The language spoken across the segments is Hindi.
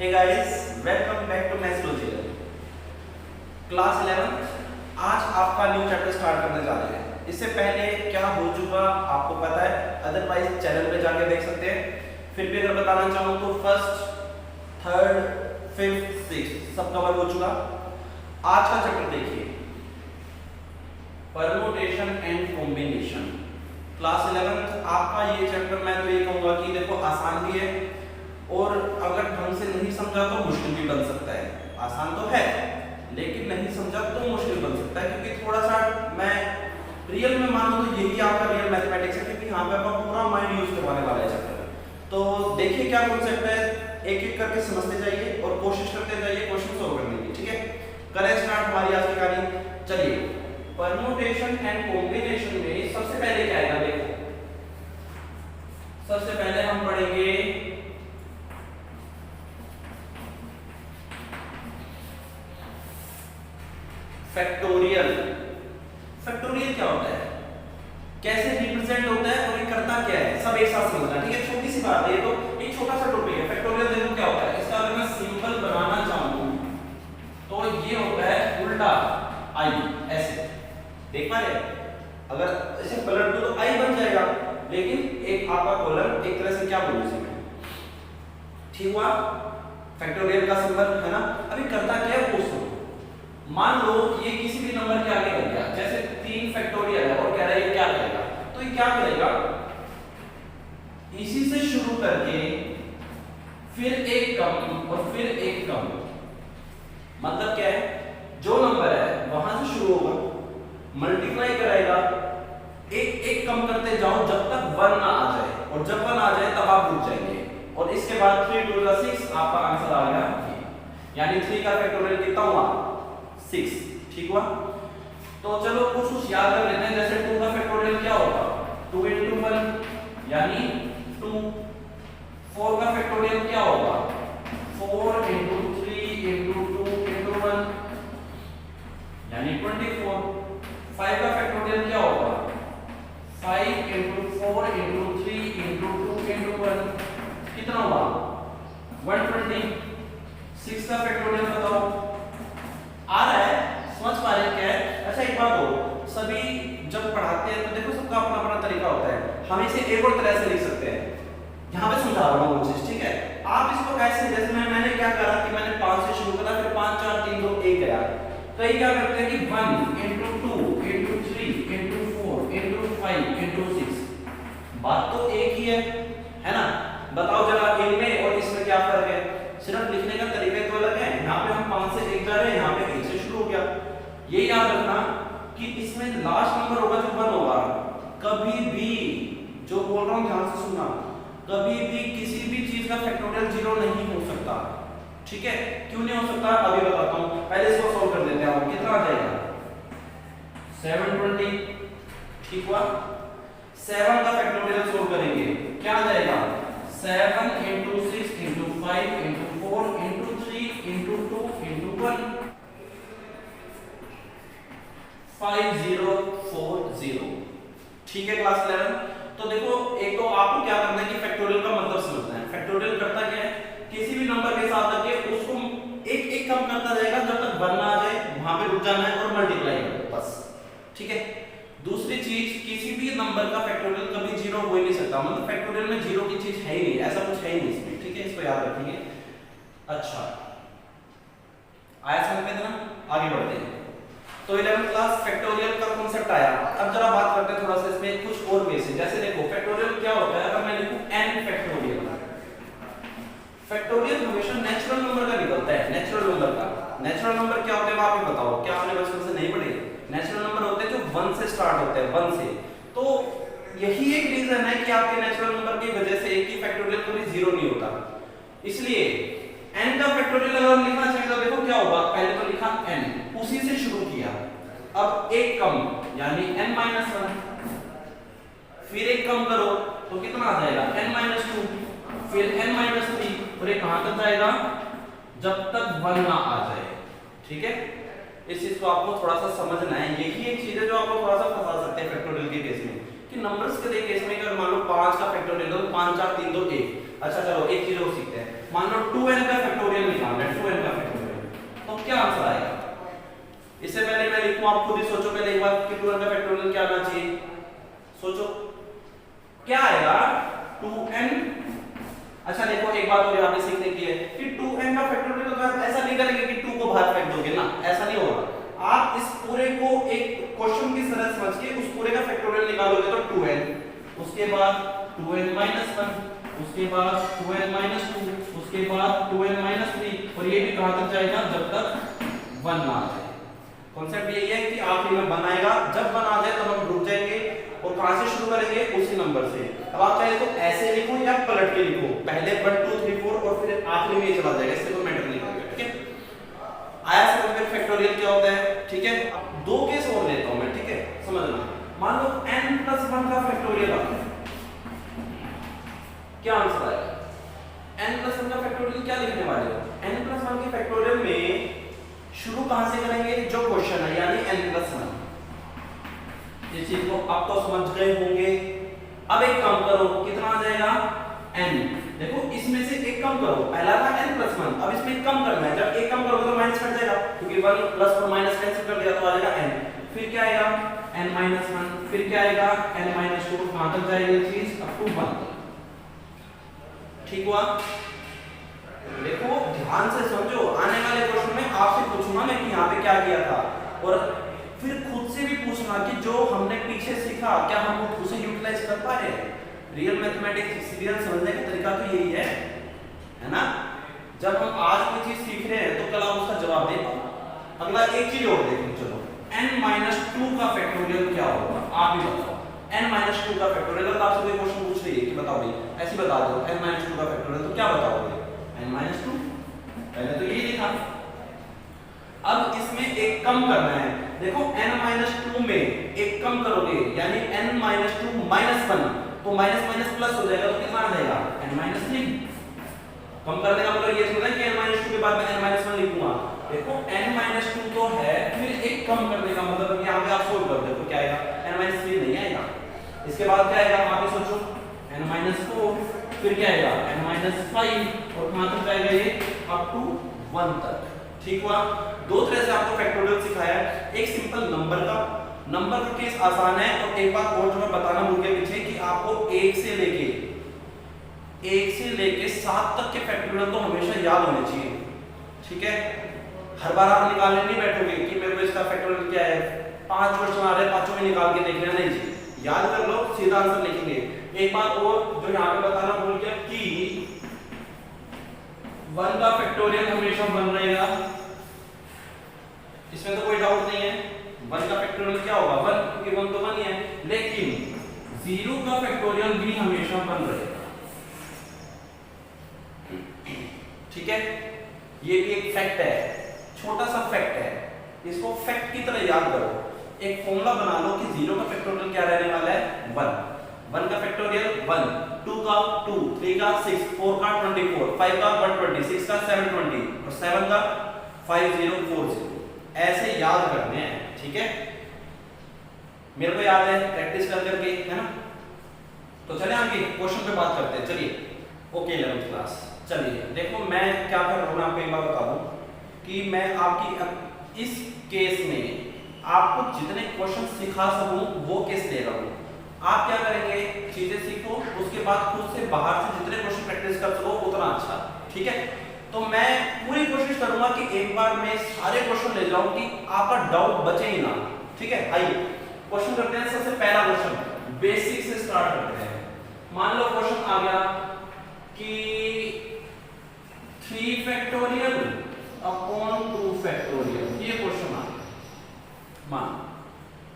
Hey guys, welcome back to maths logic class 11। आज आपका न्यू चैप्टर स्टार्ट करने जा रहे हैं। इससे पहले क्या हो चुका आपको पता है, अदरवाइज चैनल पे जाके देख सकते हैं। फिर भी अगर बताना चाहूँ तो फर्स्ट, थर्ड, फिफ्थ, सिक्स्थ सब कवर हो चुका। आज का चैप्टर देखिए, परमुटेशन एंड कॉम्बिनेशन। क्लास 11 आपका ये चैप्टर मैं तो ये कहूँगा कि देखो आसान भी है और अगर ढंग से नहीं समझा तो मुश्किल भी बन सकता है। आसान तो है लेकिन नहीं समझा तो मुश्किल बन सकता है, क्योंकि थोड़ा सा मैं रियल में मानूं तो यही आपका रियल मैथमेटिक्स है, क्योंकि यहाँ पे आपका पूरा माइंड यूज करवाने वाला है चैप्टर। तो देखिए क्या कॉन्सेप्ट है, एक एक करके समझते जाइए और कोशिश करते जाइए क्वेश्चन सॉल्व करने की। ठीक है, करें स्टार्ट हमारी आज की कहानी। चलिए, परम्यूटेशन एंड कॉम्बिनेशन में सबसे पहले क्या आएगा, देखो सबसे पहले हम पढ़ेंगे फैक्टोरियल। फैक्टोरियल क्या होता है, कैसे रिप्रेजेंट होता है और ये करता क्या है, सब एक साथ समझना। ठीक है, छोटी सी बात है ये, तो एक छोटा सा टॉपिक है। फैक्टोरियल देखो क्या होता है, इसका अगर मैं सिंपल बनाना चाहूं तो ये होता है उल्टा आई, ऐसे देख पा रहे हैं। अगर इसे पलट दो तो आई बन जाएगा, लेकिन एक आपका कॉलम एक तरह से क्या बोलूं इसे मैं, ठीक हुआ। फैक्टोरियल का सिंबल है ना। अभी करता क्या है वो सुनो। मान लो ये किसी भी नंबर के आगे लग गया, जैसे 3 फैक्टोरियल है और कह रहा है ये क्या करेगा, तो ये क्या करेगा, इसी से शुरू करके फिर एक कम और फिर एक कम। मतलब क्या है, जो नंबर है वहां से शुरू होगा, मल्टीप्लाई कराएगा, एक एक कम करते जाओ जब तक 1 ना आ जाए, और जब 1 आ जाए तब आप रुक जाएंगे। और इसके बाद 3 2 6 आपका आंसर आ गया, यानी 3 का फैक्टोरियल कितना हुआ, 6। ठीक हुआ। तो चलो कुछ याद कर लेते हैं। जैसे 2 का फैक्टोरियल क्या होगा, 2 into 1 यानी 2। 4 का फैक्टोरियल क्या होगा, 4 into 3 into 2 into 1 यानी 24। 5 का फैक्टोरियल क्या होगा, 5 into 4 into 3 into 2 into 1 कितना हुआ, 120। 6 का फैक्टोरियल बताओ, आ रहा है, समझ पा रहे हैं क्या है। अच्छा एक बात हो, सभी जब पढ़ाते हैं तो देखो सबका अपना अपना तरीका होता है। हम इसे एक और तरह से लिख सकते हैं, यहाँ पे समझा रहा हूँ वो चीज। ठीक है, आप इसको ऐसे, जैसे मैंने क्या करा कि मैंने 5 से शुरू करा, फिर 5 4 3 2 1 गया। तो ये क्या करते हैं कि 1 into 2 into 3 into 4 into 5 into 6। बात तो एक ही है ना। बताओ जरा इनमें और इसमें क्या फर्क है, सिर्फ लिखने का तरीका तो अलग है। यहाँ पे हम 5 से 1 जा रहे हैं, यहाँ पे 1 से शुरू हो गया। ये याद रखना कि इसमें लास्ट नंबर होगा जो 1 होगा। कभी भी, जो बोल रहा हूँ ध्यान से सुनना, कभी भी किसी भी चीज का फैक्टोरियल 0 नहीं हो सकता। ठीक है, क्यों नहीं हो सकता अभी बताता हूँ। पहले इसको सॉल्व कर देते हैं। कितना आ जाएगा, 720। ठीक हुआ। 7 का फैक्टोरियल सॉल्व करेंगे, क्या आ जाएगा, 7 into 6 into 5 into 4 into 3 into 2 into 1 5040। ठीक है क्लास 11। तो देखो, एक तो आपको क्या करना है कि फैक्टोरियल का मतलब समझना है। फैक्टोरियल करता क्या है, किसी भी नंबर के साथ आके उसको एक एक कम करता जाएगा जब तक 1 ना आ जाए, वहां पे रुक जाना है और मल्टीप्लाई करना बस। ठीक है। दूसरी चीज, किसी भी नंबर का फैक्टोरियल कभी 0 हो ही नहीं सकता। मतलब फैक्टोरियल में 0 की चीज है ही नहीं, ऐसा कुछ है ही नहीं इसमें। ठीक है, इसको याद रखेंगे। अच्छा, आया समझ में ना। आगे बढ़ते हैं। तो 11th क्लास फैक्टोरियल का कांसेप्ट आया। अब जरा बात करते हैं थोड़ा सा इसमें कुछ और वे से। जैसे देखो फैक्टोरियल क्या होता है, अगर मैं लिखूं n फैक्टोरियल, फैक्टोरियल हमेशा नेचुरल नंबर का निकलता है। नेचुरल नंबर का, नेचुरल नंबर क्या होते हैं आप ही बताओ, क्या आपने बचपन से नहीं पढ़े। नेचुरल नंबर होते हैं जो 1 से स्टार्ट होते हैं, 1 से। तो यही एक रीजन है कि आपके नेचुरल नंबर की वजह से एक ही फैक्टोरियल कभी 0 नहीं होता। इसलिए n का फैक्टोरियल अगर लिखना चाहिए तो देखो क्या होगा, पहले तो लिखा n, उसी से शुरू किया, अब एक कम यानी n-1, फिर एक कम करो तो कितना आ जाएगा, n-2, फिर n-3, और ये कहां तक जाएगा, जब तक 1 ना आ जाए। ठीक है, इस चीज को आपको थोड़ा सा समझना है। यही एक चीज है जो आपको थोड़ा सा फंसा सकते हैं फैक्टोरियल के केस में, कि नंबर्स के केस में अगर मान लो 5 का फैक्टोरियल हो, 5 4 3 2 1। अच्छा चलो एक चीज और सीखते हैं। मान लो 2n का फैक्टोरियल निकालना है, 2n का फैक्टोरियल, तो क्या आंसर आएगा? इससे पहले मैं लिखूं, आप खुद ही सोचो पहले एक बार कि 2n का फैक्टोरियल क्या आना चाहिए, सोचो क्या आएगा 2n। अच्छा देखो एक बात और आपने सीखने की है कि 2n का फैक्टोरियल तो आप ऐसा नहीं करेंगे कि 2 को बाहर फेंक दोगे ना, ऐसा नहीं होगा। आप इस पूरे को एक क्वेश्चन की तरह समझ के उस पूरे का फैक्टोरियल निकालोगे तो 2n, उसके बाद 2n - 1, उसके बाद 2n - 2, उसके बाद 2n - 3, और ये भी कहां तक जाएगा जब तक 1 ना आ जाए। कॉन्सेप्ट यही है कि आखिरी में 1 आएगा, जब 1 आ जाए तब हम रुक जाएंगे और कहां से शुरू करेंगे, उसी नंबर से। अब आप चाहे तो ऐसे लिखो या पलट के लिखो, पहले 1 2 3 4 और फिर आखिरी में ये चला जाएगा, इससे कोई मैटर नहीं करेगा, ठीक है। आया समझ में फैक्टोरियल क्या होता है, ठीक है। अब दो केस और लेता हूं मैं, ठीक है, समझना। मान लो n + 1 का फैक्टोरियल आता है, क्या आंसर आएगा? n + 1 का फैक्टोरियल क्या लिखने वाले हो? n + 1 के फैक्टोरियल में शुरू कहां से करेंगे, जो क्वेश्चन है यानी n + 1। इस चीज को आप तो समझ गए होंगे। अब एक काम करो, कितना आ जाएगा n, देखो इसमें से एक कम करो, पहला था n + 1, अब इसमें कम करना है, जब एक कम करोगे तो माइनस कट जाएगा, क्योंकि 1 + और माइनस कैंसिल कर दिया तो आ जाएगा n, फिर क्या आएगा n - 1, फिर क्या आएगा n - 2, कहां तक जाएगी ये चीज अप टू 1, ठीक हुआ। देखो ध्यान से समझो, आने वाले क्वेश्चन में आपसे पूछूंगा मैं कि यहाँ पे क्या किया था, और फिर खुद से भी पूछना कि जो हमने पीछे सीखा क्या हम उसे यूटिलाइज कर पा रहे हैं। रियल मैथमेटिक्स सीरियल समझने का तरीका तो यही है ना। जब हम आज कोई चीज सीख रहे हैं तो कल आप उसका जवाब दे पाओ। अगला एक चीज और देखें, चलो n - 2 का फैक्टोरियल क्या होगा, आप ही बताओ। n - 2 का फैक्टोरियल, अगर आपसे कोई क्वेश्चन पूछ रही है कि बताओ भाई, ऐसे बता दो n - 2 का फैक्टोरियल, तो क्या बताओगे? n - 2, पहले तो यही लिखा। अब इसमें एक कम करना है, देखो n - 2 में एक कम करोगे यानी n - 2 - 1, तो माइनस माइनस प्लस हो जाएगा, तो कितना आ जाएगा n - 3। कम करने का मतलब ये थोड़ा है कि n - 2 के बाद मैं n - 1 लिखूंगा। देखो n - 2 तो है, फिर एक कम करने का मतलब यहाँ पे आप सोल्व कर दो, तो क्या आएगा n - 3 नहीं आएगा। इसके बाद क्या आएगा, आप ही सोचो, n - 4, फिर क्या आएगा n - 5, और कहां तक जाएगा ये अप टू 1 तक, ठीक हुआ। दो तरह से आपको फैक्टोरियल सिखाया है, एक सिंपल नंबर का, नंबर का केस आसान है, और एक बात और जो मैं बताना भूल गया पीछे कि आपको 1 से लेके 7 तक के फैक्टोरियल तो हमेशा याद होने चाहिए, ठीक है। हर बार आप निकालने नहीं बैठोगे कि मेरे को इसका फैक्टोरियल क्या है, 5 क्वेश्चन आ रहे हैं, पांचों में निकाल के देख लेना, नहीं जी, याद कर लो, सीधा आंसर लिखेंगे। एक बात और जो यहाँ पे बताना भूल गया कि 1 का फैक्टोरियल हमेशा 1 रहेगा, इसमें तो कोई डाउट नहीं है। 1 का फैक्टोरियल क्या होगा 1, क्योंकि 1 तो 1 ही है, लेकिन 0 का फैक्टोरियल भी हमेशा 1 रहेगा, ठीक है। ये भी एक फैक्ट है, छोटा सा फैक्ट है, इसको फैक्ट की तरह याद करो। एक फॉर्मूला बना लो कि 0 का फैक्टोरियल क्या रहने वाला है 1, 1 का फैक्टोरियल 1, 2 का 2, 3 का 6, 4 का 24, 5 का 120, 6 का 720 और 7 का 5040, ऐसे याद करने हैं, ठीक है। मेरे को याद है, प्रैक्टिस कर करके, है ना। तो चले आगे क्वेश्चन पे बात करते हैं, चलिए। ओके 11th क्लास, चलिए देखो मैं क्या कर रहा हूँ, आपको एक बात बता दूं कि मैं आपकी इस केस में आपको जितने क्वेश्चन सिखा सकूं वो केस ले रहा हूँ। आप क्या करेंगे, चीजें सीखो, उसके बाद खुद से बाहर से जितने क्वेश्चन प्रैक्टिस कर सको उतना अच्छा, ठीक है। तो मैं पूरी कोशिश करूंगा कि एक बार मैं सारे क्वेश्चन ले जाऊं कि आपका डाउट बचे ही ना, ठीक है। आइए क्वेश्चन करते हैं। सबसे पहला क्वेश्चन बेसिक से स्टार्ट करते हैं। मान लो क्वेश्चन आ गया कि 3 फैक्टोरियल अपॉन 2 फैक्टोरियल, ये क्वेश्चन आ गया। मान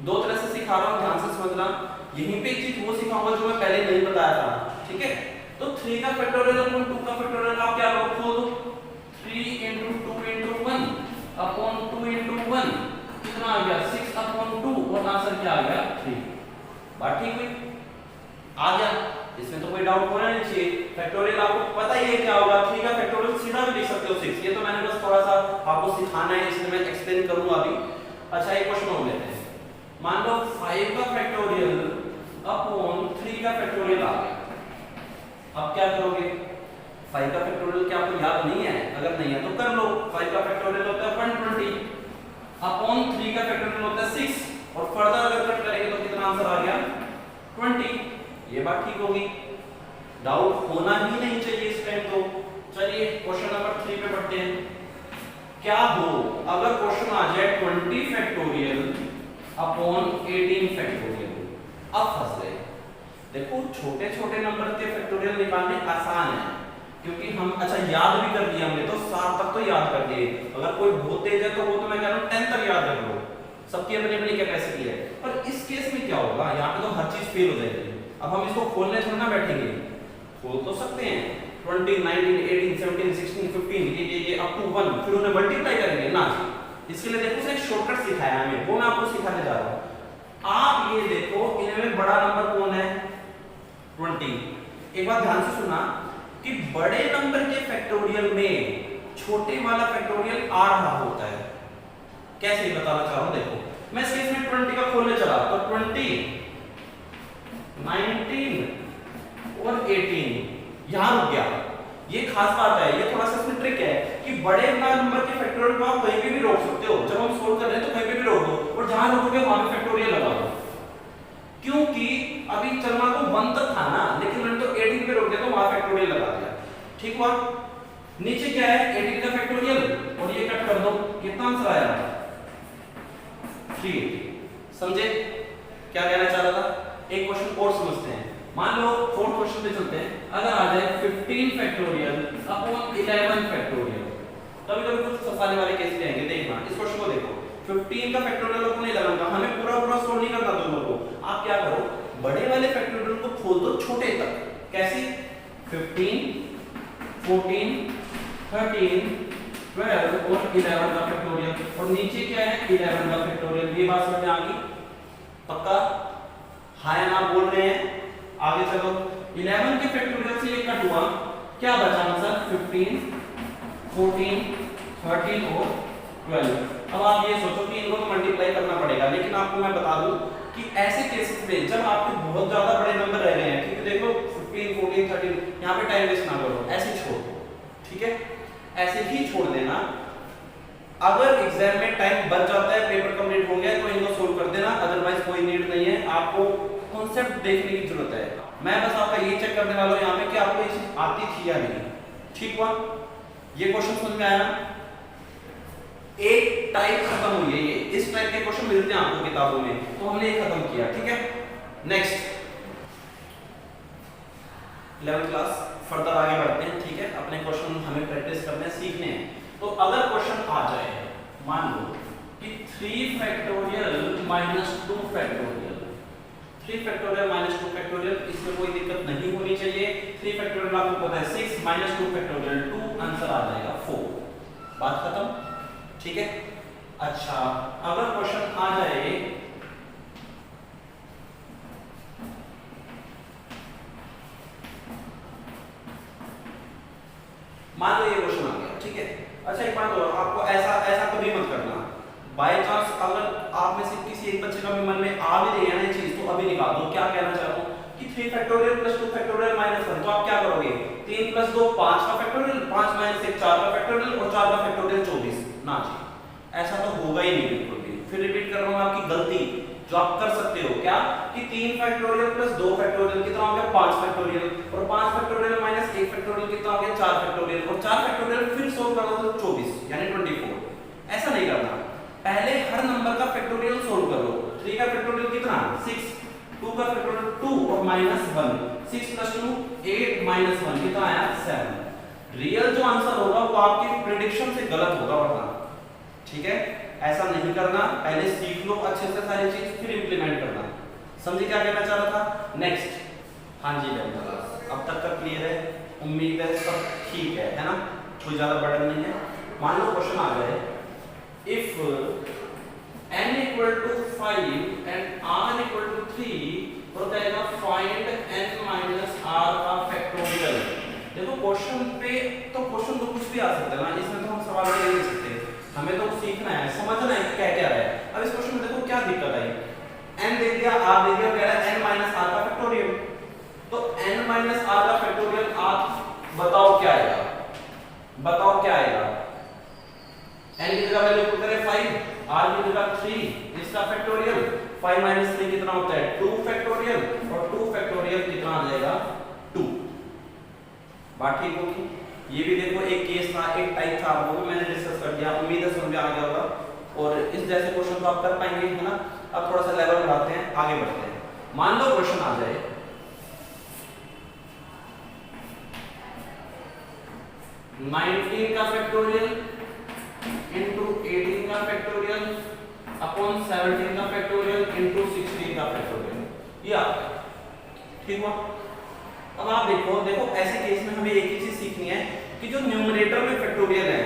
दो तरह से सिखा रहा हूं, ध्यान से समझना। यहीं पे एक चीज वो सिखाऊंगा जो मैं पहले नहीं बताया था, ठीक है। तो 3 का फैक्टोरियल अपॉन 2 का फैक्टोरियल आप क्या करो, खोल दो, 3 × 2 × 1 अपॉन 2 × 1 कितना आ गया 6 अपॉन 2, और आंसर क्या आ गया 3। बात ठीक हुई, आ गया, इसमें तो कोई डाउट होना नहीं चाहिए। फैक्टोरियल आपको पता ही है क्या होगा, 3 का फैक्टोरियल सीधा भी लिख सकते हो 6, ये तो मैंने बस थोड़ा सा आपको सिखाना है, इसलिए मैं एक्सप्लेन करूंगा अभी। अच्छा एक क्वेश्चन और लेते हैं। मान लो 5 का फैक्टोरियल अपॉन 3 का फैक्टोरियल आ गया, अब क्या करोगे, 5 का फैक्टोरियल क्या आपको याद नहीं है? अगर नहीं है तो कर लो। 5 का फैक्टोरियल होता है 120 अपॉन 3 का फैक्टोरियल होता है 6 और फर्दर अगर कट करेंगे तो कितना आंसर आ गया 20। ये बात ठीक होगी, डाउट होना ही नहीं चाहिए इस टाइम। तो चलिए क्वेश्चन नंबर 3 पे बढ़ते हैं। क्या हो अगर क्वेश्चन आ जाए 20 फैक्टोरियल अपॉन 18 फैक्टोरियल? अब फंस गए। देखो छोटे छोटे नंबर के फैक्टोरियल निकालने आसान है क्योंकि हम अच्छा याद भी कर लिया हमने, तो 7 तक तो याद कर लिए। अगर कोई बहुत तेज है तो वो तो मैं कह रहा हूं 10 तक याद कर लो, सबकी अपनी अपनी कैपेसिटी है। पर इस केस में क्या होगा, यहाँ पे तो हर चीज फेल हो जाएगी। अब हम इसको खोलने थोड़ा ना बैठेंगे, खोल तो सकते हैं 20 19 18 17 16 15 ये अप टू 1, फिर उन्हें मल्टीप्लाई करेंगे ना। इसके लिए देखो एक शॉर्टकट सिखाया हमें, वो मैं आपको सिखाने जा रहा हूं। आप ये देखो इनमें बड़ा नंबर कौन है 20। एक बात ध्यान से सुना कि बड़े नंबर के फैक्टोरियल में छोटे वाला फैक्टोरियल आ रहा होता है। कैसे ही बताना चाह रहा हूं, देखो मैं इस केस में 20 का खोलने चला तो 20 19 और 18 यहां रुक गया। ये खास बात है, ये थोड़ा सा इसमें ट्रिक है कि बड़े नंबर के फैक्टोरियल को आप कहीं पे भी रोक सकते हो। जब हम सोल्व कर रहे हैं तो कहीं पे भी रोक दो और जहां रोकोगे वहां पे फैक्टोरियल लगा दो, क्योंकि अभी चलना तो 1 तक था ना, लेकिन मैंने तो 18 पे रोक दिया तो वहां फैक्टोरियल लगा दिया। ठीक हुआ। नीचे क्या है 18 का फैक्टोरियल और ये कट कर दो, कितना आंसर आया 3। समझे क्या कहना चाह रहा था? एक क्वेश्चन और समझते हैं। मान लो 4th क्वेश्चन पे चलते हैं। अगर आ जाए 15 फैक्टोरियल अपॉन 11 फैक्टोरियल, कभी कभी कुछ फंसाने वाले केस भी आएंगे। देखना इस क्वेश्चन को देखो, 15 का फैक्टोरियल अपॉन 11 का, हमें पूरा पूरा सॉल्व नहीं करना दोनों को। आप क्या करो, बड़े वाले फैक्टोरियल को खोल दो छोटे तक। कैसे? 15 14 13 12 और 11 का फैक्टोरियल, और नीचे क्या है 11 का फैक्टोरियल। ये बात समझ में आ गई? पक्का हां ना बोल रहे हैं? आगे चलो 11 के फैक्टोरियल से ये कट हुआ, क्या बचा आंसर 15 14 13 और 12। अब आप ये सोचो कि इनको तो मल्टीप्लाई करना पड़ेगा, लेकिन आपको मैं बता दूं कि ऐसे केसेस में जब आपके बहुत ज्यादा बड़े नंबर रह रहे हैं, क्योंकि देखो 15 14 13 यहाँ पे टाइम वेस्ट ना करो, ऐसे छोड़ दो। ठीक है, ऐसे ही छोड़ देना। अगर एग्जाम में टाइम बच जाता है, पेपर कंप्लीट हो गया, तो इनको सोल्व कर देना, अदरवाइज कोई नीड नहीं है। आपको कॉन्सेप्ट देखने की जरूरत है। मैं बस आपका ये चेक करने वाला हूं यहाँ पे कि आपको ये चीज आती थी या नहीं। ठीक हुआ, ये क्वेश्चन समझ में आया? एक टाइप खत्म हुई है, ये इस टाइप के क्वेश्चन मिलते हैं आपको किताबों में, तो हमने ये खत्म किया। ठीक है, नेक्स्ट 11th क्लास फर्दर आगे बढ़ते हैं। ठीक है, अपने क्वेश्चन हमें प्रैक्टिस करने हैं, सीखने हैं। तो अगर क्वेश्चन आ जाए, मान लो कि 3 factorial minus 2 factorial, 3 factorial minus 2 factorial, इसमें कोई दिक्कत नहीं होनी चाहिए। 3 फैक्टोरियल आपको पता है 6 माइनस 2 फैक्टोरियल 2, आंसर आ जाएगा 4। बात खत्म। ठीक है, अच्छा अगर क्वेश्चन आ जाए मान लो ये क्वेश्चन आ गया। ठीक है, अच्छा एक बात और, आपको ऐसा कभी मत करना। बाय चांस अगर आप में से किसी एक बच्चे का भी मन में आ भी रही है ना चीज, तो अभी निकाल दो। क्या कहना चाहता हूं कि 3 फैक्टोरियल प्लस 2 फैक्टोरियल माइनस 1, तो आप क्या करोगे 3 प्लस 2 5 का फैक्टोरियल, 5 माइनस 1 4 का फैक्टोरियल और 4 का फैक्टोरियल 24। ना जी, ऐसा तो होगा ही नहीं बिल्कुल भी। फिर रिपीट कर रहा हूं आपकी गलती जो आप कर सकते हो, क्या कि 3 फैक्टोरियल प्लस 2 फैक्टोरियल कितना हो गया 5 फैक्टोरियल, और 5 फैक्टोरियल माइनस 1 फैक्टोरियल कितना हो गया 4 फैक्टोरियल, और 4 फैक्टोरियल फिर सोल्व कर दो तो 24 यानी 24। ऐसा नहीं करना, पहले हर नंबर का फैक्टोरियल सोल्व करो। 3 का फैक्टोरियल कितना 6, 2 का फैक्टोरियल 2 और माइनस 1, 6 प्लस 2 8 माइनस 1 कितना आया 7। रियल जो आंसर होगा वो आपकी प्रेडिक्शन से गलत होगा वरना। ठीक है, ऐसा नहीं करना, पहले सीख लो अच्छे से सारी चीज फिर इंप्लीमेंट करना। समझे क्या कहना चाह रहा था? नेक्स्ट, हाँ जी क्लास अब तक का क्लियर है, उम्मीद है सब ठीक है ना, कोई ज्यादा बर्डन नहीं है। मान लो क्वेश्चन आ गए, if n equal to 5 and r equal to 3, तो कहेगा find n minus r का फैक्टोरियल। देखो क्वेश्चन पे तो क्वेश्चन तो कुछ भी आ सकता है ना, इसमें तो हम सवाल नहीं ले सकते, हमें तो सीखना है, समझना है क्या क्या है। अब इस क्वेश्चन में देखो क्या दिक्कत आई, n दे दिया r दे दिया, कह रहा है n minus r का फैक्टोरियल, तो n minus r का फैक्टोरियल आप बताओ क्या आएगा, बताओ क्या आएगा। n की जगह वैल्यू पुट करें 5, r की जगह 3, इसका फैक्टोरियल 5 - 3 कितना होता है 2 फैक्टोरियल, और 2 फैक्टोरियल कितना आ जाएगा 2। बात ठीक होगी। ये भी देखो एक केस था, एक टाइप था, वो भी मैंने डिस्कस कर दिया, उम्मीद है समझ में आ गया होगा। और इस जैसे क्वेश्चन तो आप कर पाएंगे, है ना। अब थोड़ा सा लेवल बढ़ाते हैं, आगे बढ़ते हैं। मान लो क्वेश्चन आ जाए 19 का फैक्टोरियल इंटू 18 का फैक्टोरियल अपॉन 17 का फैक्टोरियल इंटू 16 का फैक्टोरियल, ये आ गया। ठीक हुआ। अब आप देखो देखो ऐसे केस में हमें एक ही चीज सीखनी है कि जो न्यूमरेटर में फैक्टोरियल है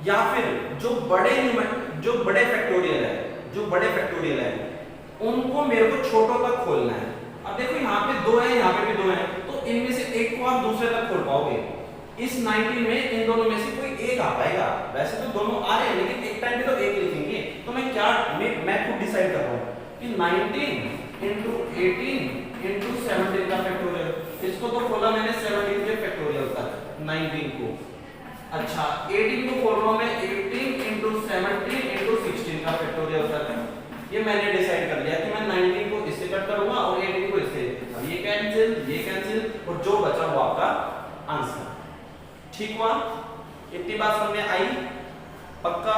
या फिर जो बड़े फैक्टोरियल है उनको मेरे को छोटों तक खोलना है। अब देखो यहाँ पे 2 है, यहाँ पे भी 2 है, तो इनमें से एक को आप दूसरे तक खोल पाओगे। इस 19 में इन दोनों में से कोई एक आ पाएगा। वैसे तो दोनों आ रहे हैं लेकिन एक टाइम पे तो एक लिखेंगे। तो मैं खुद डिसाइड कर रहा हूँ कि 19 इंटू 18 इंटू 17 का फैक्टोरियल, इसको तो खोला मैंने 17 के फैक्टोरियल तक 19 को। अच्छा 18 को खोल रहा हूं मैं 18 इंटू 17 इंटू 16 का फैक्टोरियल तक। ये मैंने डिसाइड कर लिया कि मैं 19 को इससे कट करूंगा और 18 को इससे। अब ये कैंसिल और जो बचा वो आपका आंसर। ठीक हुआ। इतनी बात समझ में आई पक्का।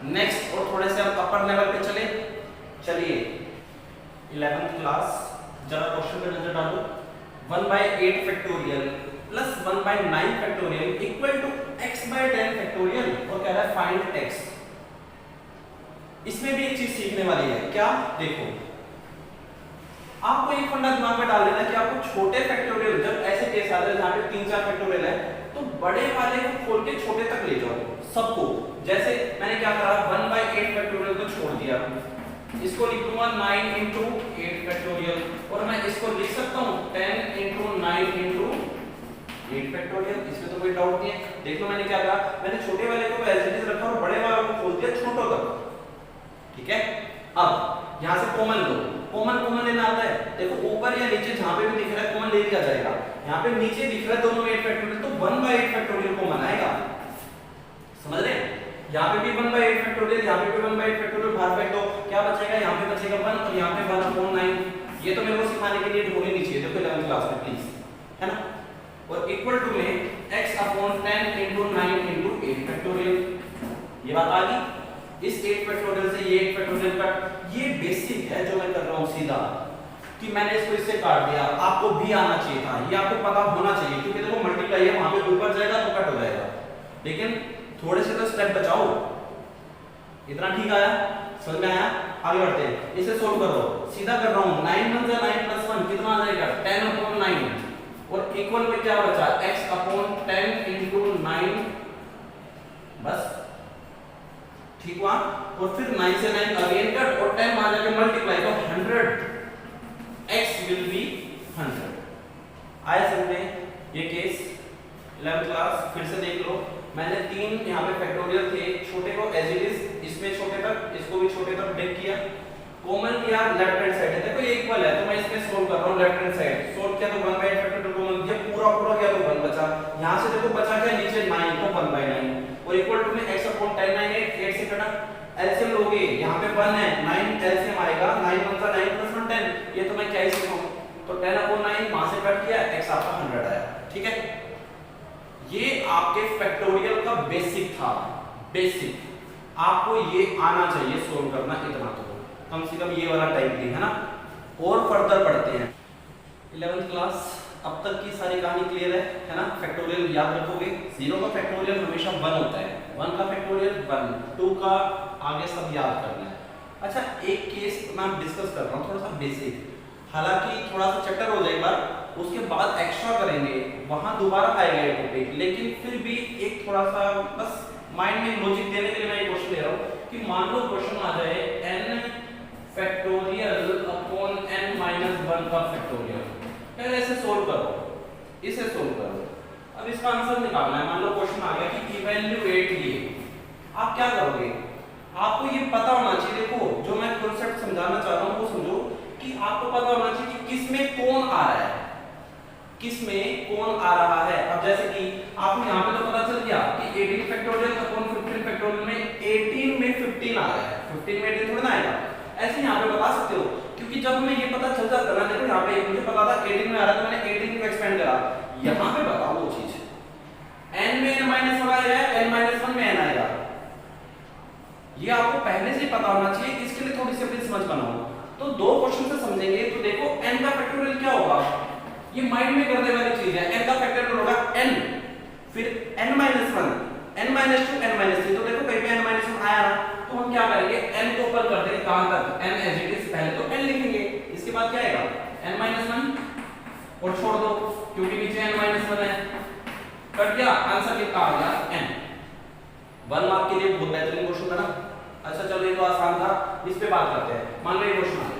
नेक्स्ट और थोड़े से हम अपर लेवल पे चलिए 11th क्लास, जरा क्वेश्चन पे नजर डालो। 1/8 factorial plus 1/9 factorial equal to x/10 factorial और कह रहा है फाइंड x। इसमें भी एक चीज सीखने वाली है, क्या देखो आपको एक फंडा दिमाग में डाल देना कि आपको छोटे फैक्टोरियल जब ऐसे केस आते हैं जहां पे 3-4 फैक्टोरियल है तो बड़े वाले को खोल के छोटे तक ले जाओ सबको। जैसे मैंने क्या करा 1/8 फैक्टोरियल को छोड़ दिया, इसको लिख दूंगा 9 इंटू 8 फैक्टोरियल और मैं इसको लिख सकता हूँ 10 इंटू 9 इंटू 8 फैक्टोरियल। इसमें तो कोई डाउट नहीं है। देख लो मैंने क्या कहा, मैंने छोटे वाले को एज इट इज रखा और बड़े वाले को खोल दिया छोटों तक। ठीक है। अब यहाँ से कॉमन लो, कॉमन लेना आता है। देखो ऊपर या नीचे जहाँ पे भी दिख रहा है कॉमन ले लिया जाएगा। यहाँ पे नीचे दिख रहा है दोनों में 8 फैक्टोरियल तो 1/8 फैक्टोरियल कॉमन आएगा। समझ रहे हैं? यहाँ पे भी 1/8 फैक्टोरियल, यहाँ पे भी 1/8 फैक्टोरियल बाहर फेंक दो, क्या बचेगा? यहाँ पे बचेगा 1 और यहाँ पे 1/9। ये तो मेरे को सिखाने के लिए ढूंढनी नहीं चाहिए, देखो 11th क्लास में प्लीज, है ना। और इक्वल टू में x/10 इंटू 9 इंटू 8 फैक्टोरियल। ये बात आ गई। इस 8 फैक्टोरियल से ये 8 फैक्टोरियल कट, ये बेसिक है जो मैं कर रहा हूँ सीधा कि मैंने इसको इससे काट दिया। आपको भी आना चाहिए था, ये आपको पता होना चाहिए क्योंकि देखो मल्टीप्लाई है, वहां पे ऊपर जाएगा तो कट हो जाएगा, लेकिन थोड़े से तो स्टेप बचाओ। इतना ठीक आया? समझ में आया? आगे बढ़ते हैं। इसे सोल्व करो, सीधा कर रहा हूँ। 9 1 जा 9 + 1 कितना आ जाएगा 10/9 और इक्वल में क्या बचा x/10 इंटू 9 बस। ठीक हुआ। और फिर 9 से 9 अगेन कट और 10 आ जाके मल्टीप्लाई तो 100 x विल बी 100। आया समझ में? ये केस 11th क्लास फिर से देख लो। मैंने 3 यहाँ पे फैक्टोरियल थे, छोटे को एज इट इज इसमें छोटे तक, इसको भी छोटे तक ब्रेक किया, कॉमन किया लेफ्ट हैंड साइड है। देखो ये इक्वल है तो मैं इसमें सोल्व कर रहा हूँ लेफ्ट हैंड साइड। सोल्व किया तो 1/8 फैक्टोरियल कॉमन दिया, पूरा किया तो 1 बचा। यहाँ से देखो बचा क्या नीचे 9 तो 1/9 और इक्वल टू में x/10 9 8 से कटा एलसीएम लोगे। यहाँ पे 1 है 9 एलसीएम आएगा 9 1 9 + 1 10। ये तो मैं क्या ही सीखूं तो 10/9 वहां से कट किया, x आपका 100 आया। ठीक है। ये आपके फैक्टोरियल का बेसिक था, बेसिक। आपको ये आना चाहिए सोल्व करना, इतना तो कम से कम ये वाला टाइप भी, है ना। और फर्दर पढ़ते हैं 11th क्लास। अब तक की सारी कहानी क्लियर है ना। फैक्टोरियल याद रखोगे, 0 का फैक्टोरियल हमेशा 1 होता है, 1 का फैक्टोरियल 1, 2 का आगे सब याद करना है। अच्छा एक केस मैं डिस्कस कर रहा हूँ थोड़ा सा बेसिक, हालांकि थोड़ा सा चैप्टर हो जाएगा, उसके बाद एक्स्ट्रा करेंगे, वहां दोबारा आएगा ये टॉपिक, लेकिन फिर भी एक थोड़ा सा बस माइंड में लॉजिक देने के लिए मैं ये क्वेश्चन ले रहा हूँ कि मान लो क्वेश्चन आ जाए n फैक्टोरियल अपॉन n - 1 का फैक्टोरियल। पहले इसे सोल्व करो, इसे सोल्व करो। अब इसका आंसर निकालना है। मान लो क्वेश्चन आ गया कि इवैल्यूएट ये, आप क्या करोगे? आपको ये पता होना चाहिए, देखो जो मैं कॉन्सेप्ट समझाना चाह रहा हूँ वो समझो कि आपको पता होना चाहिए कि किस में कौन आ रहा है। किसमें कौन आ रहा है। अब जैसे कि आपको यहाँ पे तो पता चल गया कि 18 फैक्टोरियल अपॉन 15 फैक्टोरियल में 18 में 15 आ रहा है, 15 में 18 थोड़ा ना आएगा। ऐसे यहाँ पे बता सकते हो, क्योंकि जब हमें ये पता चल जाता है ना, देखो यहाँ पे मुझे पता था 18 में आ रहा है तो मैंने 18 को एक्सपेंड करा। यहाँ पे बताओ वो चीज n में n माइनस वन आएगा, n माइनस वन में n आएगा, ये आपको पहले से ही पता होना चाहिए। इसके लिए थोड़ी सी अपनी समझ बनाओ। तो दो क्वेश्चन से समझेंगे तो देखो n का फैक्टोरियल क्या होगा, ये माइंड में करने वाली चीज है। n का फैक्टोरियल होगा n, फिर n minus one, n minus two, n minus three. तो देखो कहीं पे n माइनस वन आया ना, तो हम क्या करेंगे, n को ऊपर कर देंगे कहां तक, n एज इट इज, पहले तो n लिखेंगे, इसके बाद क्या आएगा n माइनस वन और छोड़ दो क्योंकि नीचे n माइनस वन है, कट गया, आंसर कितना आ गया n। 1 मार्क के लिए बहुत बेहतरीन क्वेश्चन था ना। अच्छा चलो ये तो आसान था, इस पे बात करते हैं। मान लो ये क्वेश्चन आ गया,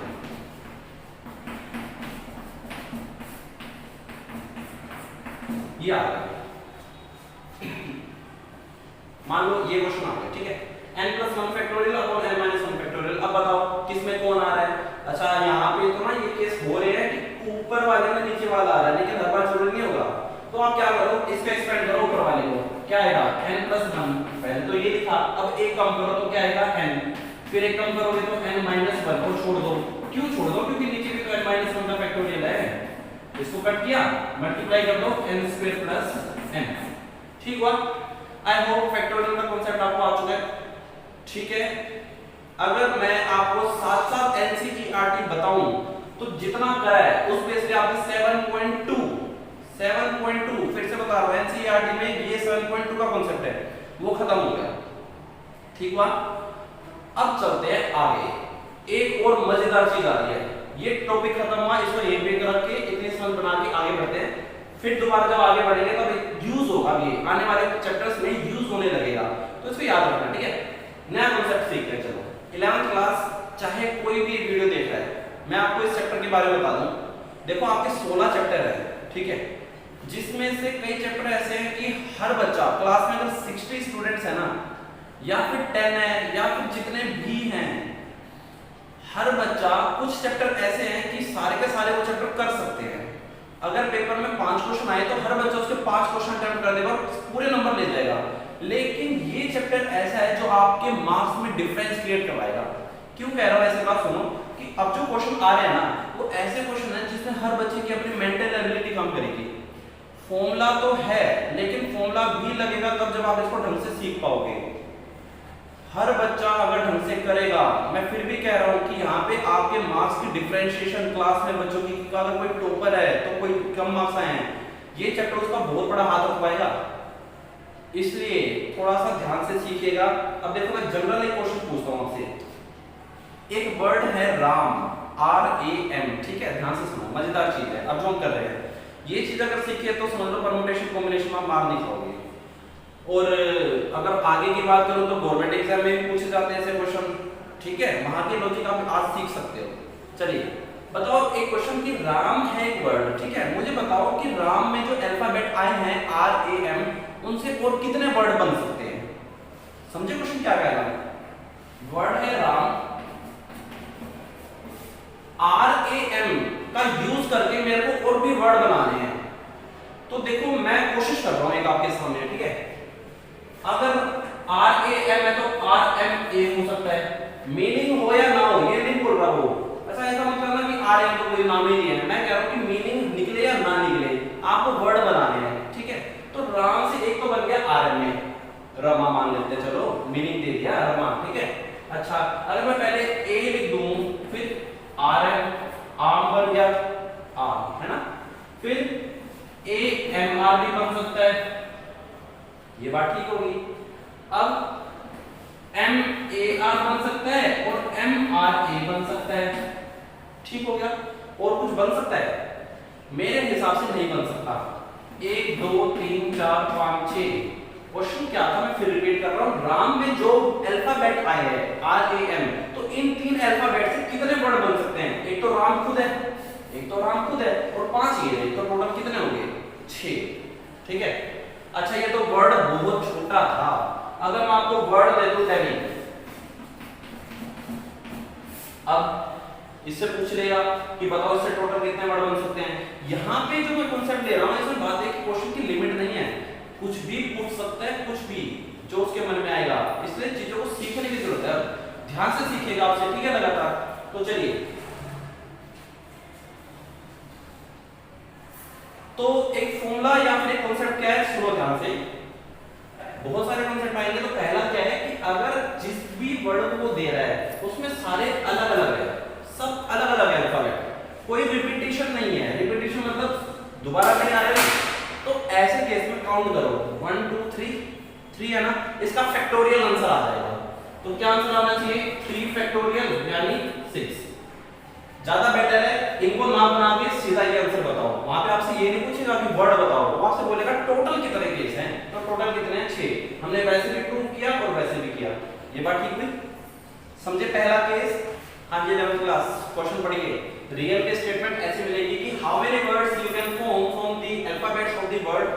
ये आ गया, मान लो ये क्वेश्चन आ गया, ठीक है। n प्लस वन फैक्टोरियल और n माइनस वन फैक्टोरियल। अब बताओ किसमें कौन आ रहा है। अच्छा यहाँ पे तो ना ये केस हो रहे हैं कि ऊपर वाले में नीचे वाला आ रहा है, लेकिन हर बार जरूरी नहीं होगा। तो आप क्या करो, इसका एक्सपेंड करो ऊपर वाले को, क्या आएगा n प्लस वन, पहले तो ये लिखा, अब एक कम करो तो क्या आएगा n, फिर एक कम करोगे तो n माइनस वन और छोड़ दो। क्यों छोड़ दो, क्योंकि नीचे भी तो n माइनस वन का फैक्टोरियल है, इसको कट किया, मल्टीप्लाई कर दो n स्क्वायर प्लस n, ठीक हुआ। आई होप फैक्टोरियल का कांसेप्ट आपको आ चुका है, ठीक है। अगर मैं आपको साथ साथ एनसीईआरटी बताऊं तो जितना करा है उस बेस पे आपने 7.2 फिर से बता रहा हूं, एनसीईआरटी में ये 7.2 का कांसेप्ट है वो खत्म हो गया, ठीक हुआ। अब चलते हैं आगे, एक और मजेदार चीज आ रही है। ये टॉपिक खत्म हुआ, इसको यहीं पे रख के इतनी समझ बना के आगे बढ़ते हैं। फिर दोबारा जब आगे बढ़ेंगे तब यूज होगा, ये आने वाले चैप्टर्स में यूज होने लगेगा, तो इसको याद रखना, ठीक है। नया कांसेप्ट सीखते हैं। चलो 11th क्लास चाहे कोई भी वीडियो देख रहा है, मैं आपको इस चैप्टर के बारे में बता दूं। देखो आपके 16 चैप्टर है, ठीक है, जिसमें से कई चैप्टर ऐसे हैं कि हर बच्चा क्लास में अगर 60 स्टूडेंट्स है ना, या फिर 10 है, या फिर जितने भी हैं, हर बच्चा, कुछ चैप्टर ऐसे हैं कि सारे के सारे वो चैप्टर कर सकते हैं। अगर पेपर में 5 क्वेश्चन आए तो हर बच्चा उसके 5 क्वेश्चन अटेम्प्ट कर देगा, पूरे नंबर ले जाएगा। लेकिन ये चैप्टर ऐसा है जो आपके मार्क्स में डिफरेंस क्रिएट करवाएगा। क्यों कह रहा हूं ऐसे बात, सुनो कि अब जो क्वेश्चन आ रहे हैं ना, वो ऐसे क्वेश्चन हैं जिसमें हर बच्चे की अपनी मेंटल एबिलिटी कम करेगी। फॉर्मूला तो है, लेकिन फॉर्मूला भी लगेगा तब जब आप इसको ढंग से सीख पाओगे। हर बच्चा अगर ढंग से करेगा, मैं फिर भी कह रहा हूं कि यहाँ पे आपके मार्क्स की डिफरेंशिएशन क्लास में बच्चों की, अगर कोई टॉपर है तो कोई कम मार्क्स आए हैं, ये चैप्टर उसका बहुत बड़ा हाथ रखवाएगा, इसलिए थोड़ा सा ध्यान से सीखिएगा। अब देखो मैं जनरल एक क्वेश्चन पूछता हूं आपसे। एक वर्ड है राम, RAM, ठीक है, ध्यान से सुनो, मजेदार चीज है। अब जो हम कर रहे हैं ये चीज अगर सीखिए तो समझ लो परम्यूटेशन कॉम्बिनेशन में मार नहीं खाओगे। और अगर आगे की बात करूं तो गवर्नमेंट एग्जाम में भी पूछे जाते हैं ऐसे क्वेश्चन, ठीक है, वहां के लॉजिक आप आज सीख सकते हो। चलिए बताओ एक क्वेश्चन कि राम है एक वर्ड, ठीक है, मुझे बताओ कि राम में जो अल्फाबेट आए हैं RAM, उनसे और कितने वर्ड बन सकते हैं। समझे क्वेश्चन क्या कह रहा हूं, वर्ड है राम, RAM का यूज करके मेरे को और भी वर्ड बनाने हैं। तो देखो मैं कोशिश कर रहा हूं एक आपके सामने, ठीक है, अगर RAM है तो RMA हो सकता है, मीनिंग हो या ना हो ये नहीं बोल रहा हो। अच्छा ऐसा मतलब ना कि RM तो कोई नाम ही नहीं है, मैं कह रहा हूं कि मीनिंग निकले या ना निकले आपको वर्ड बनाने हैं, ठीक है। तो राम से एक तो बन गया RMA, रमा मान लेते हैं, चलो मीनिंग दे दिया रमा, ठीक है। अच्छा अगर मैं पहले A लिख दूं, फिर RM, आम बन गया आम, है ना, फिर AMR भी बन सकता है, ये बात ठीक होगी। अब MAR बन सकता है और MRA बन सकता है, ठीक हो गया। और कुछ बन सकता है? मेरे हिसाब से नहीं बन सकता। 1 2 3 4 5 6 क्वेश्चन क्या था, मैं फिर रिपीट कर रहा हूं। राम में जो अल्फाबेट आए हैं RAM, तो इन 3 अल्फाबेट से कितने वर्ड बन सकते हैं। एक तो राम खुद है, एक तो राम खुद है और 5 ये है, तो टोटल कितने होंगे 6, ठीक है। अच्छा ये तो वर्ड बहुत छोटा था, अगर मैं आपको वर्ड दे दूं टेनी, अब इससे पूछ लेगा कि बताओ इससे टोटल कितने वर्ड बन सकते हैं। यहाँ पे जो मैं कॉन्सेप्ट ले रहा हूँ इसमें बात है कि क्वेश्चन की लिमिट नहीं है, कुछ भी पूछ सकता है, कुछ भी जो उसके मन में आएगा, इसलिए चीजों को सीखने की जरूरत है, ध्यान से सीखेगा आपसे, ठीक है, लगातार। तो चलिए, तो एक फॉर्मूला या फिर एक कॉन्सेप्ट क्या है, सुनो ध्यान से, बहुत सारे कॉन्सेप्ट आएंगे। तो पहला क्या है कि अगर जिस भी वर्ड को दे रहा है उसमें सारे अलग अलग है, सब अलग अलग है अल्फाबेट, कोई रिपीटिशन नहीं है, रिपीटिशन मतलब दोबारा नहीं आ रहा है, तो ऐसे केस में काउंट करो 1 2 3 है ना, इसका फैक्टोरियल आंसर आ जाएगा। तो क्या आंसर आना चाहिए, 3 फैक्टोरियल यानी 6। ज्यादा बेटर है इनको ना बना के सीधा ये आंसर बताओ, वहां पे आपसे ये नहीं पूछेगा कि वर्ड बताओ, वो आपसे बोलेगा टोटल कितने केस हैं, तो टोटल कितने हैं 6। हमने वैसे भी प्रूव किया और वैसे भी किया, ये बात ठीक हुई, समझे पहला केस। हाँ जी 11th क्लास क्वेश्चन पढ़िए, रियल के स्टेटमेंट ऐसे मिलेगी कि how many words you can form from the alphabets of the word.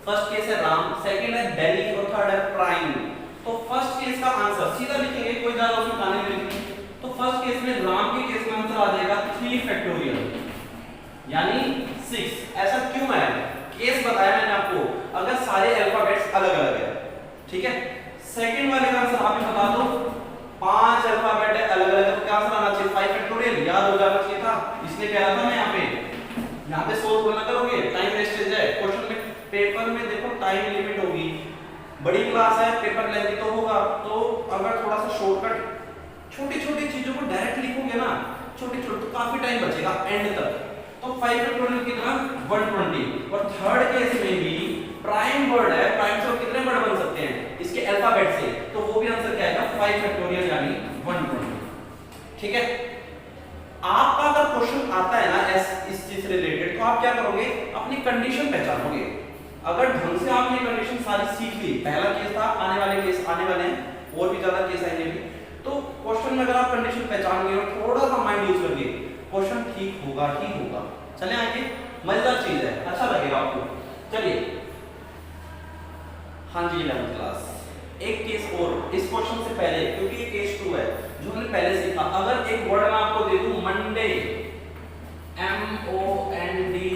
First case है राम, सेकंड है दिल्ली और थर्ड है प्राइम। तो फर्स्ट केस का आंसर सीधा लिखेंगे, कोई ज्यादा उसमें गाने नहीं लिखेंगे। तो फर्स्ट केस में राम के केस में आंसर आ जाएगा 3 फैक्टोरियल यानी 6। ऐसा क्यों है, केस बताया मैंने आपको, अगर सारे अल्फाबेट्स अलग अलग है, ठीक है। सेकंड वाले का आंसर आप ही बता दो, 5 अल्फाबेट है अलग अलग, तो क्या आंसर आना चाहिए 5 फैक्टोरियल, याद हो जाना चाहिए था, इसलिए कह रहा था मैं यहाँ पे सोल्व करना करोगे, टाइम वेस्टेज है। क्वेश्चन में पेपर में देखो टाइम लिमिट होगी, बड़ी क्लास है, पेपर लेंथी तो होगा, तो अगर थोड़ा सा शॉर्टकट छोटी छोटी चीजों को डायरेक्ट लिखोगे ना, छोटी छोटी, तो काफी टाइम बचेगा एंड तक। तो 5 फैक्टोरियल कितना 120। और थर्ड केस में भी प्राइम वर्ड है, प्राइम से कितने वर्ड बन सकते हैं इसके अल्फाबेट से, तो वो भी आंसर क्या आएगा 5 फैक्टोरियल यानी 120, ठीक है। आपका अगर क्वेश्चन आता है ना इस चीज से रिलेटेड, तो आप क्या करोगे, अपनी कंडीशन पहचानोगे। अगर ढंग से आपने कंडीशन सारी सीख ली, पहला केस था, आने वाले केस आने वाले हैं, और भी ज्यादा केस आएंगे भी, तो क्वेश्चन में अगर आप कंडीशन पहचान गए और थोड़ा सा माइंड यूज करके, क्वेश्चन ठीक होगा ही होगा। चले आगे, मजेदार चीज है, अच्छा लगेगा आपको। चलिए, हाँ जी 11th क्लास, एक केस और इस क्वेश्चन से पहले, क्योंकि ये केस 2 है जो हमने पहले सीखा। अगर एक वर्ड मैं आपको दे दूं मंडे, MONDAY,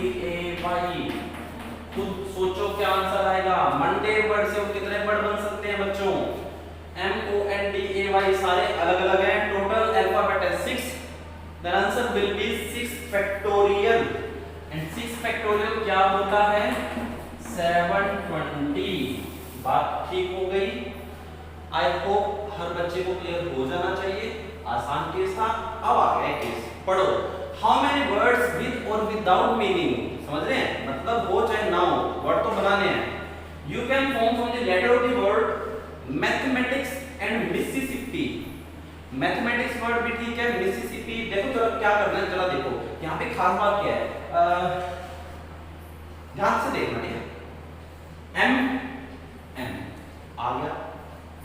खुद सोचो क्या आंसर आएगा। मंडे वर्ड से कितने वर्ड बन सकते हैं बच्चों, MONDAY, सारे अलग अलग हैं, टोटल अल्फाबेट है 6, the answer will be 6 factorial, and 6 factorial क्या होता है 720। बात ठीक हो गई, आई होप हर बच्चे को क्लियर हो जाना चाहिए, आसान केस था। अब आ गया केस, पढ़ो। हाउ मेनी वर्ड्स विद और विदाउट मीनिंग, समझ रहे हैं, मतलब हो चाहे ना हो, वर्ड तो बनाने हैं। You can form from the letter of the word mathematics and Mississippi. Mathematics word भी ठीक है, मिसिसिपी, देखो जरा क्या करना है, जरा देखो यहाँ पे खास बात क्या है, ध्यान से देखना, ठीक है। एम आ गया,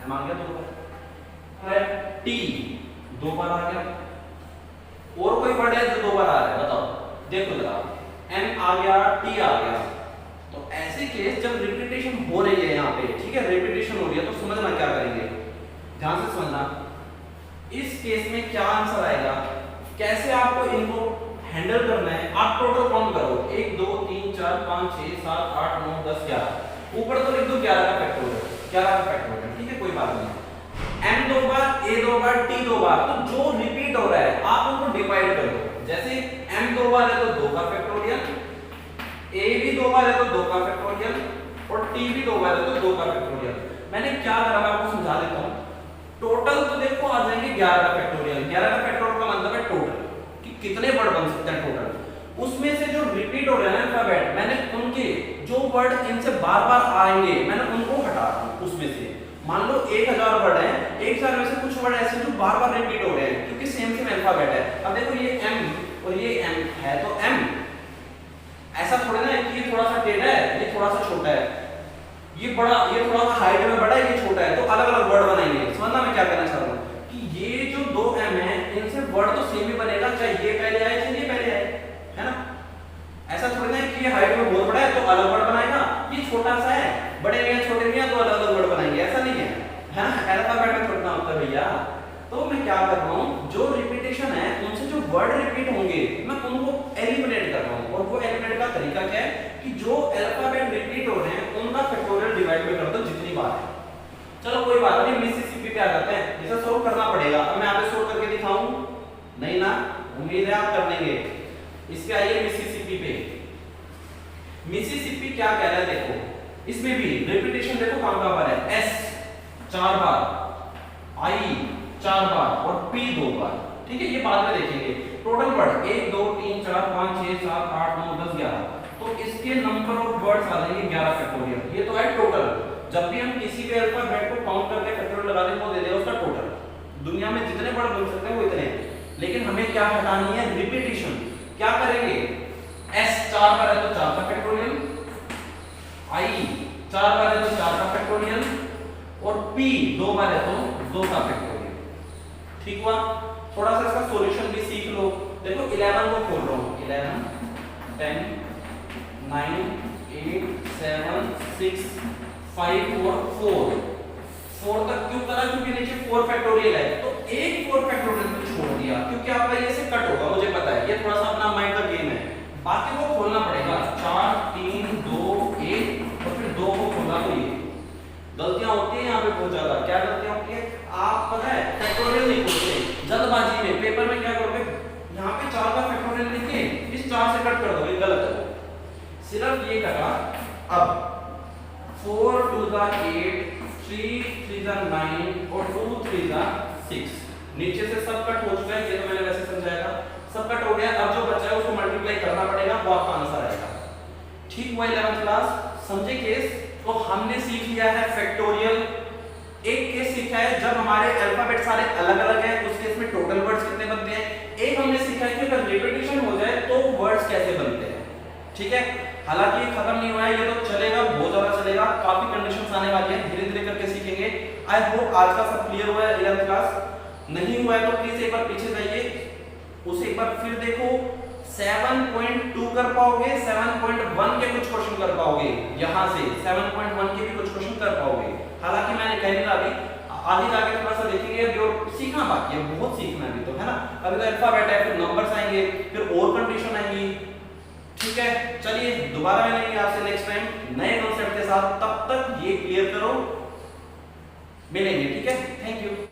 एम आ गया 2 बार, टी 2 बार आ गया, और कोई वर्ड है जो 2 बार आ रहा है, बताओ, देखो जरा, एम आ गया, टी आ गया। तो ऐसे केस जब रिपीटेशन हो रही है यहाँ पे, ठीक है, रिपीटेशन हो रही है, तो समझना क्या करेंगे, ध्यान से समझना। इस केस में क्या आंसर आएगा, कैसे आपको इनको हैंडल करना है, आप टोटल काउंट करो, 1 2 3 4 5 6 7 8 9 10 11, ऊपर तो लिख दो 11 का फैक्टोरियल, 11 का फैक्टोरियल, ठीक है, कोई बात नहीं। m 2 bar, a 2 bar, t 2 बार, तो जो रिपीट हो रहा है आप उनको डिवाइड कर दो। जैसे m 2 बार है तो 2 का फैक्टोरियल, a भी 2 बार है तो 2 का फैक्टोरियल, और t भी 2 बार है तो 2 का फैक्टोरियल। मैंने क्या करा, मैं आपको समझा देता हूं। टोटल तो देखो आ जाएंगे 11 का फैक्टोरियल, 11 का फैक्टोरियल का मतलब है टोटल कि कितने वर्ड बन सकते हैं टोटल। उसमें से जो रिपीट हो रहे हैं अल्फाबेट, मैंने उनके जो वर्ड इनसे बार-बार आएंगे मैंने उनको हटा दिया। उसमें से मान लो 1000 वर्ड हैं, 1000 में से कुछ वर्ड ऐसे जो बार-बार रिपीट हो रहे हैं क्योंकि सेम अल्फाबेट है। अब देखो ये m और ये m है, तो m ऐसा थोड़ा ना कि ये थोड़ा सा टेढ़ा है, ये थोड़ा सा छोटा है, ये बड़ा, ये थोड़ा सा हाइट में बड़ा है, ये छोटा है, तो अलग-अलग वर्ड बनाएंगे। समझना मैं क्या कहना चाह रहा हूं कि ये जो 2 m है इनसे वर्ड तो सेम ही बनेगा, चाहे ये पहले आए चाहे ये पहले आए, है ना। ऐसा थोड़ी ना कि ये हाइट में बहुत बड़ा है तो अलग वर्ड बनाएगा, ये छोटा सा है, बड़े में छोटे में तो अलग अलग वर्ड बनाएंगे, ऐसा नहीं है ना। अल्फाबेट में थोड़ा होता है भैया। तो मैं क्या कर रहा हूँ, जो रिपीटेशन है उनसे जो वर्ड रिपीट होंगे मैं उनको एलिमिनेट कर रहा हूं, और वो एलिमिनेट का तरीका क्या है कि जो अल्फाबेट रिपीट हो रहे हैं उनका फैक्टोरियल डिवाइड में कर दो जितनी बार है। चलो कोई बात नहीं, मिसिसिपी पे आ जाते हैं, इसे सोल्व करना पड़ेगा। अब मैं यहाँ पे सोल्व करके दिखाऊं? नहीं ना, उम्मीद है आप कर लेंगे। इसके आइए मिसिसिपी पे। मिसिसिपी क्या कह रहा है देखो, इसमें भी रिपीटेशन देखो कहां पर है, एस 4 बार, आई 4 बार और पी 2 बार। ठीक है, ये बाद में देखेंगे। टोटल वर्ड 1 2 3 4 5 6 7 8 9 10 11, तो इसके नंबर ऑफ वर्ड्स आ जाएंगे 11 फैक्टोरियल। ये तो है टोटल। जब भी हम किसी भी अल्फाबेट को काउंट करके फैक्टोरियल लगा दें वो दे देगा उसका टोटल। दुनिया में जितने वर्ड बन सकते हैं वो इतने हैं, लेकिन हमें क्या हटानी है, रिपीटेशन। क्या करेंगे, एस 4 बार है तो 4 का फैक्टोरियल, आई 4 बार है तो 4 का फैक्टोरियल, और पी 2 बार है तो 2 का फैक्टोरियल। ठीक हुआ? थोड़ा सा इसका सॉल्यूशन भी सीख लो। देखो 11 को खोल रहा हूं, 11 10 9 8 7 6 5 और 4 तक क्यों करा, क्योंकि नीचे 4 फैक्टोरियल है, तो एक 4 फैक्टोरियल तो छोड़ दिया क्योंकि आपका ये से कट होगा, मुझे पता है। ये थोड़ा सा अपना माइंड का गेम है, बाकी को खोलना पड़ेगा। 4 3 2 1 और फिर 2 को खोला। तो ये गलतियां होती है यहाँ पे बहुत ज्यादा। क्या गलतियां होती है, आप पता है फैक्टोरियल नहीं खोलते जल्दबाजी में, पेपर में क्या करोगे, यहाँ पे 4 का फैक्टोरियल लिख के इस 4 से कट कर दोगे, गलत है। सिर्फ ये करा। अब 4 2 8 3 3 9 और 2 3 6, नीचे से सब कट हो चुका है, ये तो मैंने वैसे समझाया था, सब कट हो गया। अब जो बचा है उसको मल्टीप्लाई करना पड़ेगा, वो आपका आंसर आएगा। ठीक हुआ 11th क्लास? समझे केस? तो हमने सीख लिया है फैक्टोरियल। एक केस सीखा है जब हमारे अल्फाबेट सारे अलग अलग हैं, उस केस में टोटल वर्ड्स कितने बनते हैं। एक हमने सीखा है कि अगर रिपीटेशन हो जाए तो वर्ड्स कैसे बनते हैं। ठीक है, हालांकि ये खत्म नहीं हुआ है, ये तो चलेगा, बहुत ज्यादा चलेगा, काफी कंडीशंस आने वाली हैं, धीरे धीरे करके सीखेंगे। आई होप आज का सब क्लियर हुआ है 11th क्लास। नहीं हुआ है तो प्लीज एक बार पीछे जाइए, उसे एक बार फिर देखो। 7.2 कर पाओगे, 7.1 के कुछ क्वेश्चन कर पाओगे, यहां से 7.1 के भी कुछ क्वेश्चन कर पाओगे। हालांकि मैंने कह दिया अभी आगे जाके थोड़ा सा देखेंगे, अभी और सीखना बाकी है, बहुत सीखना है अभी तो, है ना। अभी तो अल्फाबेट है, फिर नंबर्स आएंगे, फिर और कंडीशन आएंगी। ठीक है, चलिए दोबारा मिलेंगे आपसे नेक्स्ट टाइम नए कॉन्सेप्ट के साथ। तब तक ये क्लियर करो, मिलेंगे। ठीक है, थैंक यू।